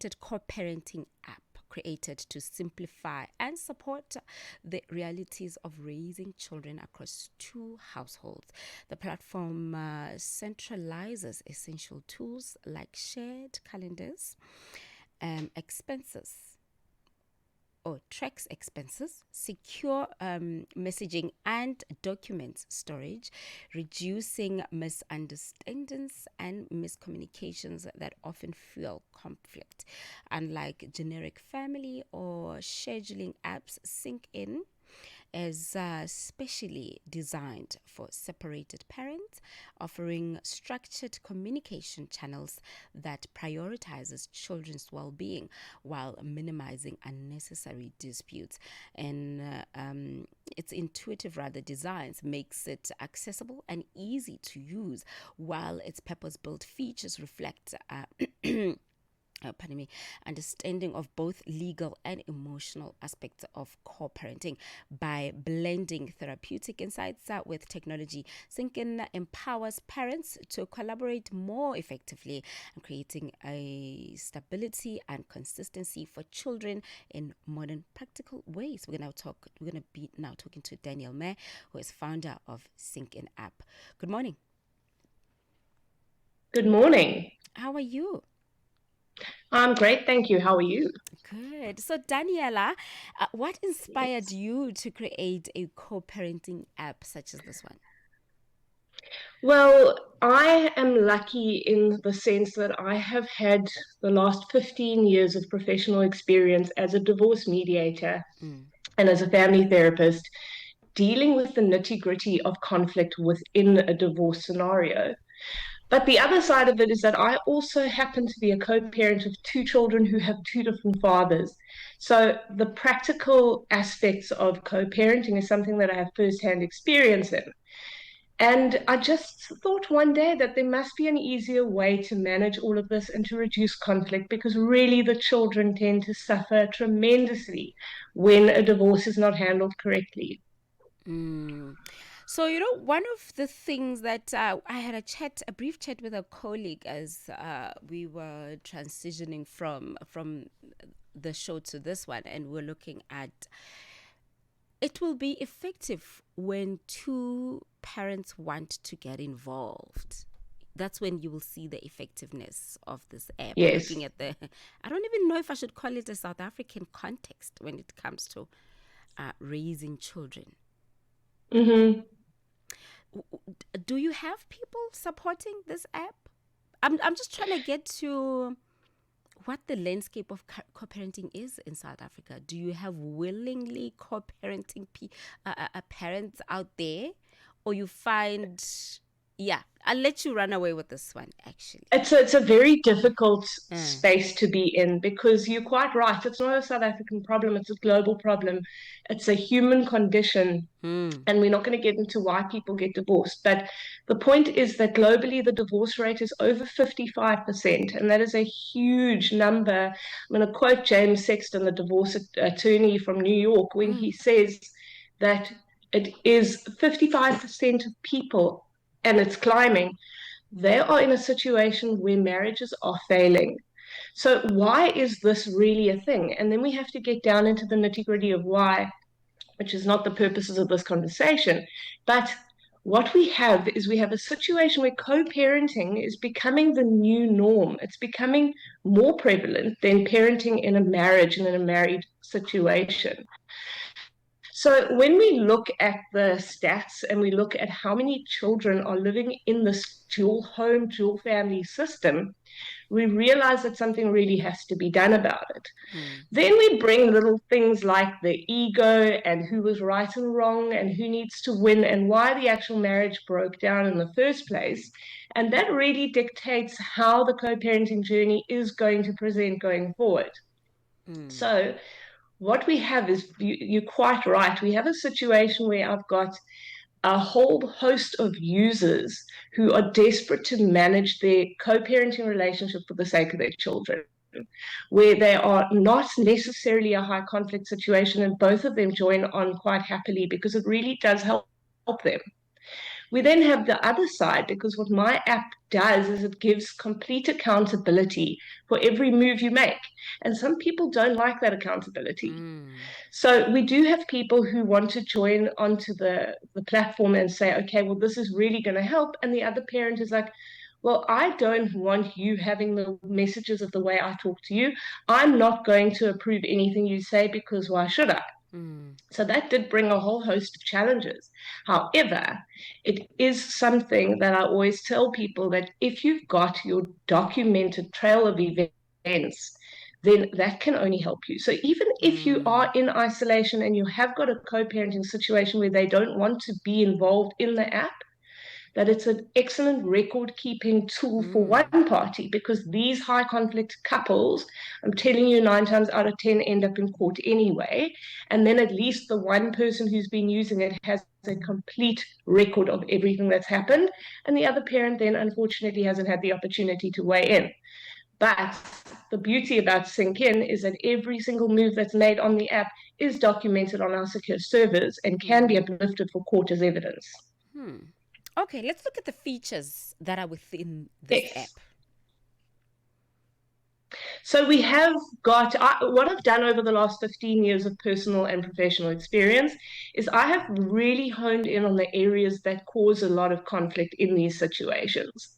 Coparenting App created to simplify and support the realities of raising children across two households. The platform centralizes essential tools like shared calendars, expenses or tracks expenses, secure messaging and document storage, reducing misunderstandings and miscommunications that often fuel conflict. Unlike generic family or scheduling apps, Sync In is specially designed for separated parents, offering structured communication channels that prioritizes children's well-being while minimizing unnecessary disputes. And its intuitive rather designs makes it accessible and easy to use, while its purpose-built features reflect understanding of both legal and emotional aspects of co-parenting. By blending therapeutic insights with technology, Sync In empowers parents to collaborate more effectively and creating a stability and consistency for children in modern practical ways. We're gonna be now talking to Daniella Mair, who is founder of Sync In App. Good morning. Good morning. How are you? I'm great, thank you. How are you? Good. So, Daniela, what inspired Yes. you to create a co-parenting app such as this one? Well, I am lucky in the sense that I have had the last 15 years of professional experience as a divorce mediator Mm. and as a family therapist, dealing with the nitty-gritty of conflict within a divorce scenario. But the other side of it is that I also happen to be a co-parent of two children who have two different fathers. So the practical aspects of co-parenting is something that I have firsthand experience in. And I just thought one day that there must be an easier way to manage all of this and to reduce conflict, because really the children tend to suffer tremendously when a divorce is not handled correctly. Mm. So, one of the things that I had a brief chat with a colleague as we were transitioning from the show to this one, and we're looking at it will be effective when two parents want to get involved. That's when you will see the effectiveness of this app. Yes. Looking at I don't even know if I should call it a South African context when it comes to raising children. Mm-hmm. Do you have people supporting this app? I'm just trying to get to what the landscape of co-parenting is in South Africa. Do you have willingly co-parenting parents out there, or you find, yeah, I'll let you run away with this one actually. It's a very difficult Mm. space to be in, because you're quite right. It's not a South African problem, it's a global problem. It's a human condition, Mm. and we're not going to get into why people get divorced. But the point is that globally, the divorce rate is over 55%, and that is a huge number. I'm going to quote James Sexton, the divorce attorney from New York, when Mm. he says that it is 55% of people, and it's climbing, they are in a situation where marriages are failing. So, why is this really a thing? And then we have to get down into the nitty gritty of why, which is not the purposes of this conversation. But what we have is we have a situation where co parenting is becoming the new norm. It's becoming more prevalent than parenting in a marriage and in a married situation. So when we look at the stats and we look at how many children are living in this dual home, dual family system, we realize that something really has to be done about it. Mm. Then we bring little things like the ego and who was right and wrong and who needs to win and why the actual marriage broke down in the first place. And that really dictates how the co-parenting journey is going to present going forward. Mm. So what we have is, you're quite right. We have a situation where I've got a whole host of users who are desperate to manage their co-parenting relationship for the sake of their children, where they are not necessarily a high conflict situation, and both of them join on quite happily because it really does help them. We then have the other side, because what my app does is it gives complete accountability for every move you make. And some people don't like that accountability. So we do have people who want to join onto the platform and say, okay, well, this is really going to help. And the other parent is like, well, I don't want you having the messages of the way I talk to you. I'm not going to approve anything you say, because why should I? So that did bring a whole host of challenges. However, it is something that I always tell people, that if you've got your documented trail of events, then that can only help you. So even if you are in isolation and you have got a co-parenting situation where they don't want to be involved in the app, that it's an excellent record keeping tool for one party, because these high conflict couples, I'm telling you, 9 times out of 10 end up in court anyway. And then at least the one person who's been using it has a complete record of everything that's happened. And the other parent then unfortunately hasn't had the opportunity to weigh in. But the beauty about Sync In is that every single move that's made on the app is documented on our secure servers and can be uplifted for court as evidence. Okay, let's look at the features that are within this app. So we have got, what I've done over the last 15 years of personal and professional experience is I have really honed in on the areas that cause a lot of conflict in these situations.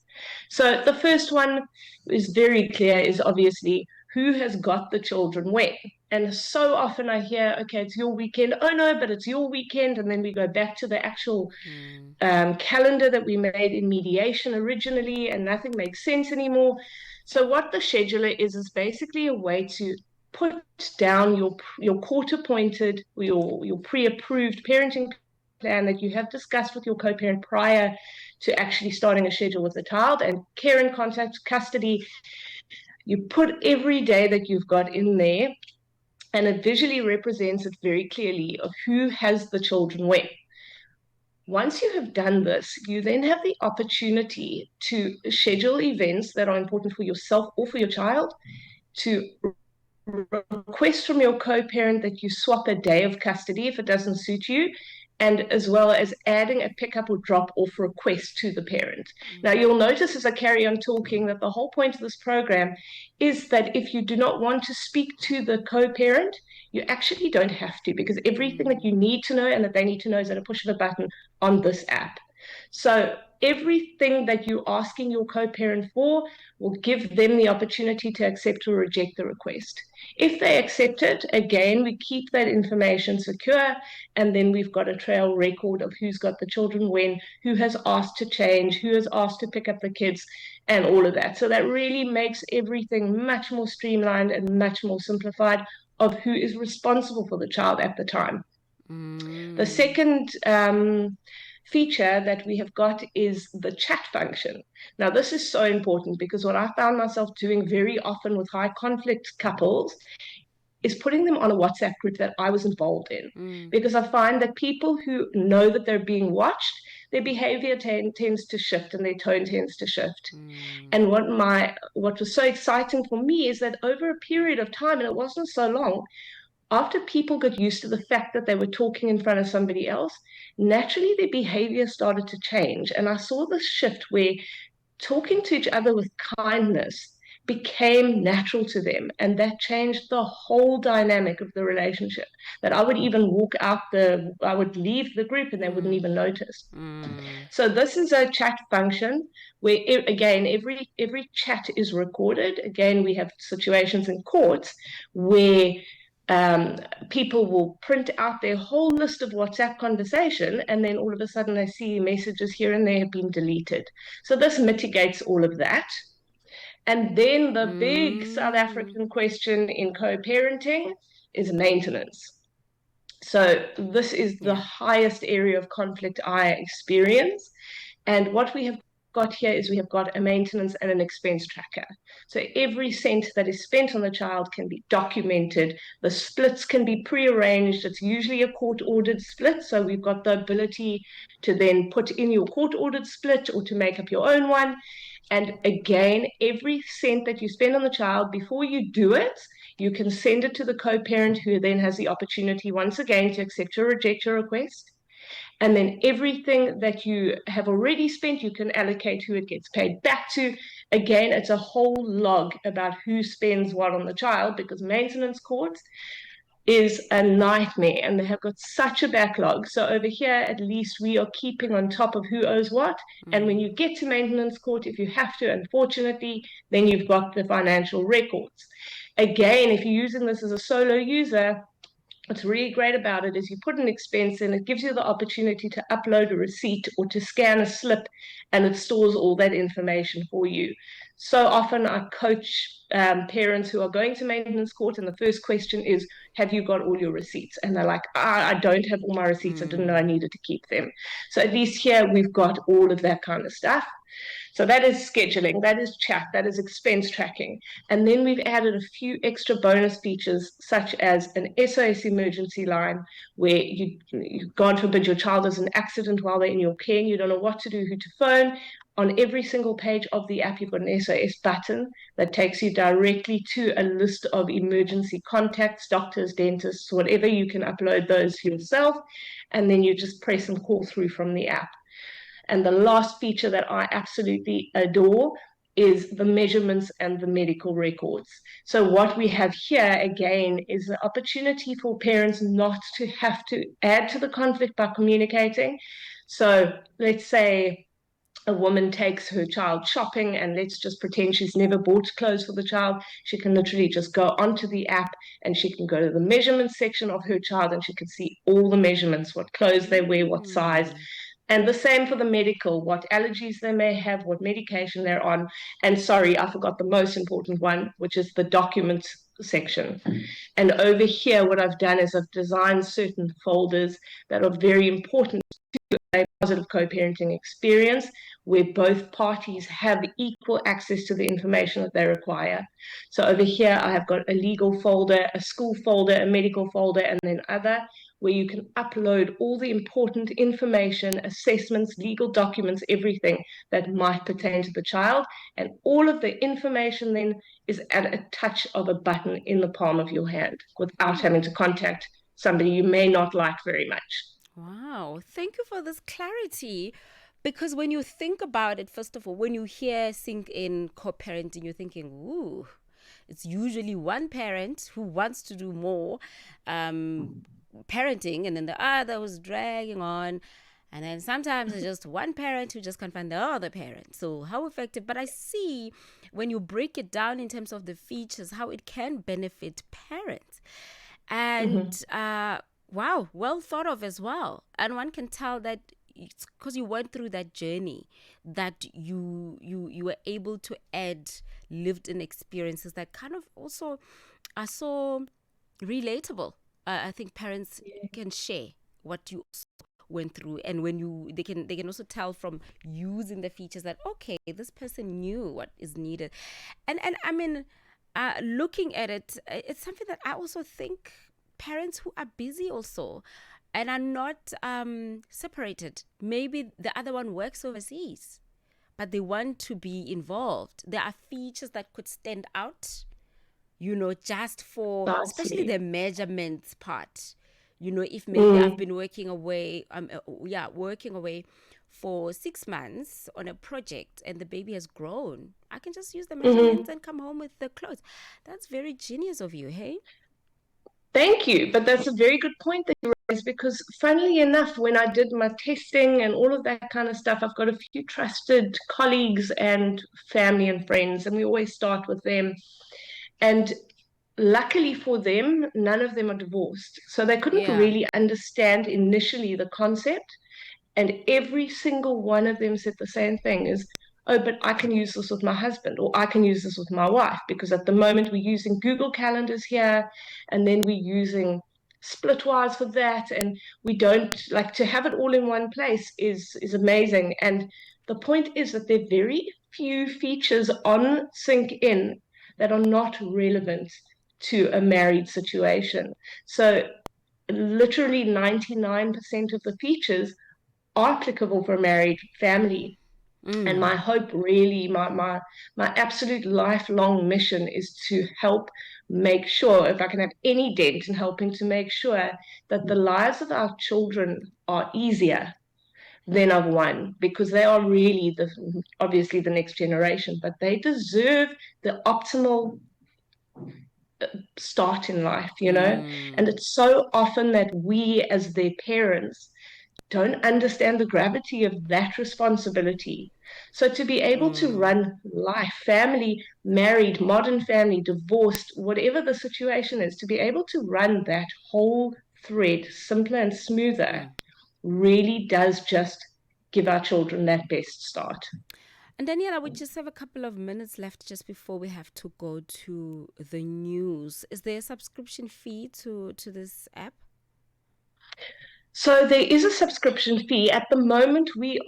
So the first one is very clear, is obviously who has got the children when. And so often I hear, okay, it's your weekend. Oh no, but it's your weekend. And then we go back to the actual calendar that we made in mediation originally, and nothing makes sense anymore. So what the scheduler is basically a way to put down your court-appointed, your pre-approved parenting plan that you have discussed with your co-parent prior to actually starting a schedule with the child, and care and contact, custody. You put every day that you've got in there, and it visually represents it very clearly of who has the children when. Once you have done this, you then have the opportunity to schedule events that are important for yourself or for your child, to request from your co-parent that you swap a day of custody if it doesn't suit you, and as well as adding a pickup or drop off request to the parent. Now, you'll notice as I carry on talking that the whole point of this program is that if you do not want to speak to the co-parent, you actually don't have to, because everything that you need to know and that they need to know is at a push of a button on this app. So everything that you're asking your co-parent for will give them the opportunity to accept or reject the request. If they accept it, again, we keep that information secure, and then we've got a trail record of who's got the children when, who has asked to change, who has asked to pick up the kids, and all of that. So that really makes everything much more streamlined and much more simplified of who is responsible for the child at the time. The second feature that we have got is the chat function. Now, this is so important, because what I found myself doing very often with high conflict couples is putting them on a WhatsApp group that I was involved in, because I find that people who know that they're being watched, their behavior tends to shift and their tone tends to shift. And what was so exciting for me is that over a period of time, and it wasn't so long, after people got used to the fact that they were talking in front of somebody else, naturally their behavior started to change. And I saw this shift where talking to each other with kindness became natural to them. And that changed the whole dynamic of the relationship. That I would even I would leave the group and they wouldn't even notice. So this is a chat function where, again, every chat is recorded. Again, we have situations in courts where people will print out their whole list of WhatsApp conversation, and then all of a sudden they see messages here and there have been deleted. So this mitigates all of that. And then the big South African question in co-parenting is maintenance. So this is the highest area of conflict I experience. And what we have got here is we have got a maintenance and an expense tracker. So every cent that is spent on the child can be documented. The splits can be prearranged. It's usually a court-ordered split. So we've got the ability to then put in your court-ordered split or to make up your own one. And again, every cent that you spend on the child, before you do it, you can send it to the co-parent, who then has the opportunity once again to accept or reject your request. And then everything that you have already spent, you can allocate who it gets paid back to. Again, it's a whole log about who spends what on the child, because maintenance courts is a nightmare and they have got such a backlog. So over here, at least we are keeping on top of who owes what. And when you get to maintenance court, if you have to, unfortunately, then you've got the financial records. Again, if you're using this as a solo user, what's really great about it is you put an expense in, it gives you the opportunity to upload a receipt or to scan a slip, and it stores all that information for you. So often I coach parents who are going to maintenance court, and the first question is, have you got all your receipts? And they're like, I don't have all my receipts. I didn't know I needed to keep them. So at least here we've got all of that kind of stuff. So that is scheduling, that is chat, that is expense tracking. And then we've added a few extra bonus features, such as an SOS emergency line, where God forbid, your child has an accident while they're in your care and you don't know what to do, who to phone. On every single page of the app, you've got an SOS button that takes you directly to a list of emergency contacts, doctors, dentists, whatever. You can upload those yourself, and then you just press and call through from the app. And the last feature that I absolutely adore is the measurements and the medical records. So what we have here, again, is the opportunity for parents not to have to add to the conflict by communicating. So let's say a woman takes her child shopping, and let's just pretend she's never bought clothes for the child. She can literally just go onto the app and she can go to the measurement section of her child and she can see all the measurements, what clothes they wear, what size. And the same for the medical, what allergies they may have, what medication they're on. And sorry, I forgot the most important one, which is the documents section. And over here, what I've done is I've designed certain folders that are very important to a positive co-parenting experience, where both parties have equal access to the information that they require. So over here, I have got a legal folder, a school folder, a medical folder, and then other, where you can upload all the important information, assessments, legal documents, everything that might pertain to the child. And all of the information then is at a touch of a button in the palm of your hand without having to contact somebody you may not like very much. Wow, thank you for this clarity. Because when you think about it, first of all, when you hear sync in co-parenting, you're thinking, ooh, it's usually one parent who wants to do more parenting, and then the other was dragging on. And then sometimes it's just one parent who just can't find the other parent. So how effective? But I see when you break it down in terms of the features, how it can benefit parents. And wow, well thought of as well. And one can tell that it's because you went through that journey that you were able to add lived in experiences that kind of also are so relatable. I think parents can share what you went through, and when they can also tell from using the features that, okay, this person knew what is needed. And I mean, looking at it, it's something that I also think parents who are busy also and are not separated, maybe the other one works overseas, but they want to be involved. There are features that could stand out, just for especially the measurements part. If maybe I've been working away for 6 months on a project and the baby has grown, I can just use the measurements and come home with the clothes. That's very genius of you, hey? Thank you. But that's a very good point that you raised, because funnily enough, when I did my testing and all of that kind of stuff, I've got a few trusted colleagues and family and friends, and we always start with them. And luckily for them, none of them are divorced. So they couldn't really understand initially the concept. And every single one of them said the same thing is, oh, but I can use this with my husband, or I can use this with my wife, because at the moment we're using Google Calendars here, and then we're using Splitwise for that, and we don't like to have it all in one place is amazing. And the point is that there are very few features on SyncIn that are not relevant to a married situation. So literally 99% of the features are applicable for a married family. And my hope, really, my absolute lifelong mission is to help make sure, if I can have any dent in helping to make sure that the lives of our children are easier, then I've won, because they are really obviously the next generation, but they deserve the optimal start in life, And it's so often that we as their parents don't understand the gravity of that responsibility. So to be able to run life, family, married, modern family, divorced, whatever the situation is, to be able to run that whole thread simpler and smoother really does just give our children that best start. And Daniela, we just have a couple of minutes left just before we have to go to the news. Is there a subscription fee to this app? So there is a subscription fee. At the moment, we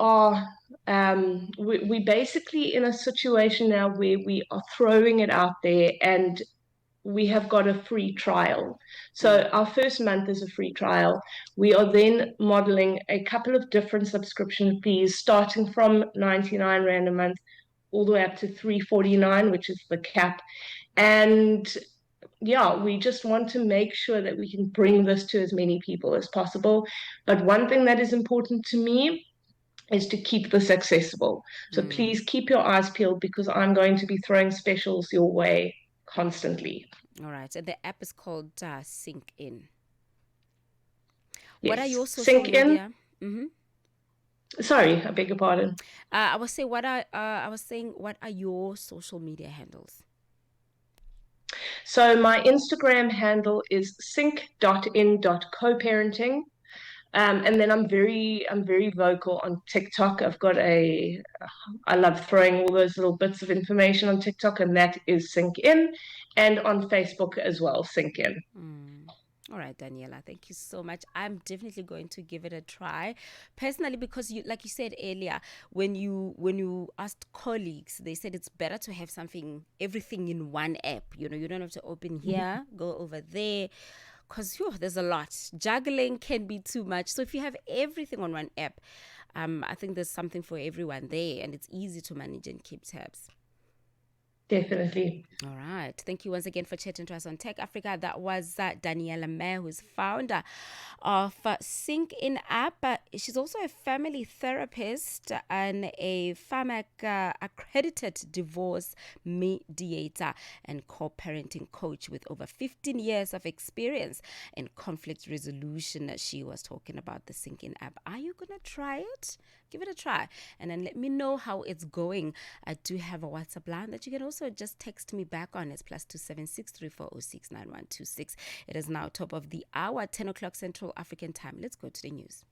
basically in a situation now where we are throwing it out there, and we have got a free trial. So our first month is a free trial. We are then modeling a couple of different subscription fees, starting from 99 Rand a month all the way up to 349, which is the cap. And yeah, we just want to make sure that we can bring this to as many people as possible. But one thing that is important to me is to keep this accessible. So please keep your eyes peeled, because I'm going to be throwing specials your way constantly. All right. And the app is called Sync In. What are Yes. your social Sink in. media? Mm-hmm. Sorry, I beg your pardon. I was saying what are your social media handles? So my Instagram handle is sync.in.coparenting. And then I'm very vocal on TikTok. I love throwing all those little bits of information on TikTok, and that is Sync In, and on Facebook as well, Sync In. All right, Daniela, thank you so much. I'm definitely going to give it a try, personally, because you, like you said earlier, when you asked colleagues, they said it's better to have everything in one app. You don't have to open here, go over there, because there's a lot. Juggling can be too much. So if you have everything on one app, I think there's something for everyone there, and it's easy to manage and keep tabs. Definitely. All right. Thank you once again for chatting to us on Tech Africa. That was Daniella Mair, who's founder of Sync In App. She's also a family therapist and a FAMAC accredited divorce mediator and co-parenting coach with over 15 years of experience in conflict resolution. She was talking about the Sync In App. Are you going to try it? Give it a try and then let me know how it's going. I do have a WhatsApp line that you can also just text me back on. It's +276 3406 9126. It is now top of the hour, 10 o'clock Central African time. Let's go to the news.